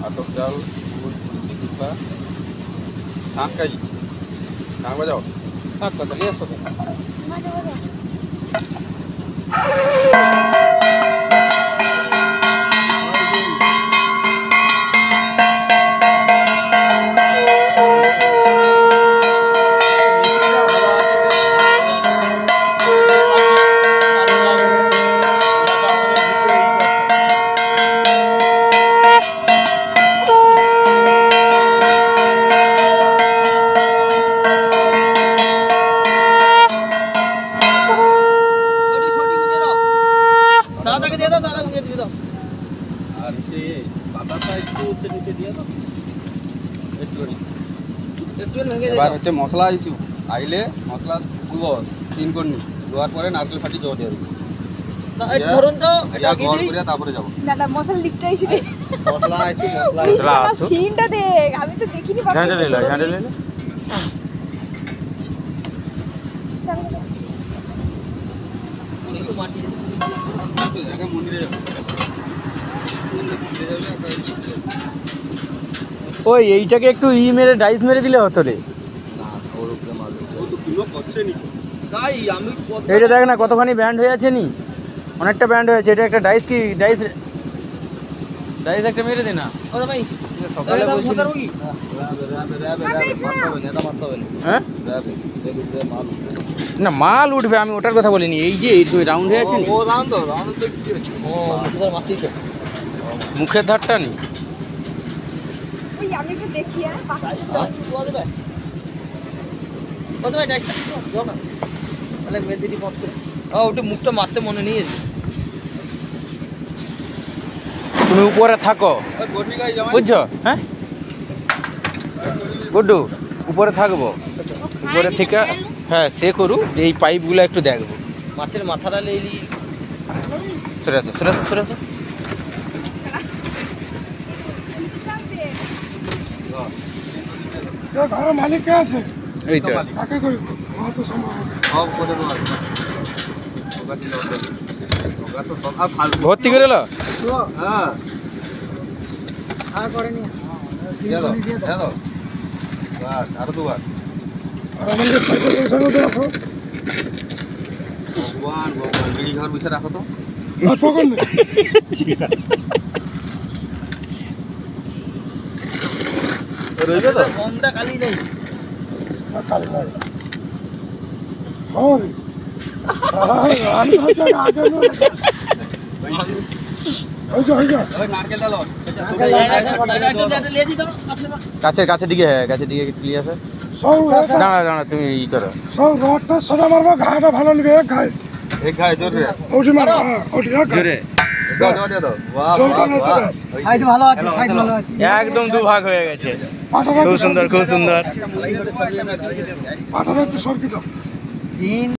atok dal kita angkai kang bajao apa tadi ya sobat এবার হচ্ছে মশলা issue আইলে মশলা দিব 3 কোণ দেওয়ার পরে নারকেল ফাটি জোর দিয়ে দেব ধরুন তো লাগিয়ে দিই তারপরে যাব না না মশলা লিখতে আইছি রে মশলা আইছি মশলা সিনটা দেখ আমি তো দেখিনি বাবা ঝাঁটা লে উনি তো মাটি তো জায়গা মন্দিরে যাব ওই এইটাকে একটু ই মেরে ডাইস মেরে দিলে হতো রে না ওর উপরে মাল ও তো কিলো করছে নি তাই আমি এইটা দেখ না কতখানি ব্যান্ড হয়ে আছে নি অনেকটা ব্যান্ড হয়েছে এটা একটা ডাইস কি ডাইস একটা মেরে দে না ওরে ভাই সকালে বলছিস কি হ্যাঁ না মাল উঠবে আমি ওটার কথা বলিনি এই যে এই রাউন্ড হয়ে আছে নি ও রাউন্ড তো কি হচ্ছে ও মুখের মাটি তো মুখের ধারটা নি আমি একটু দেখি বাকি তো দেবে কত ভাই ডাইসটা দাও না তাহলে মেদিটি পঞ্চ করে ওটা মুখটা মারতে মনে নেই তুমি উপরে থাকো বুঝছো হ্যাঁ গুড্ডু উপরে থাকবো উপরে থেকে হ্যাঁ সে করু যে এই পাইপগুলো একটু দেখবো মাছের মাথাটা লেলি সরে আসো সরে আসো সরে আসো ঘরের মালিক কে আছে এই তো কাকে কই তো সম্ভব সব করে দাও ওগা দিলে ওগা তো সব ফালতু ভর্তি করে লো হ্যাঁ আর করে নি চলো চলো বাস আর দুবার আর আমাদের সাইকেলের সঙ্গে তো রাখো ভগবান ভগবান বিড়ি ঘর বিছে রাখো তো না পকন না রইবে তো কমটা কালি নেই কালি নাই और আমি হচ্ছে আগে না কাছে দিকে হ্যাঁ কাছে দিকে ক্লিয়ার আছে দাঁড়া দাঁড়া তুমি ই করো সব রডটা সোজা মারবো ঘাটা ভালো নিবে এক ঘায় জোরে ওটি মার ওটি এক জোরে একদম দুভাগ হয়ে গেছে খুব সুন্দর খুব সুন্দর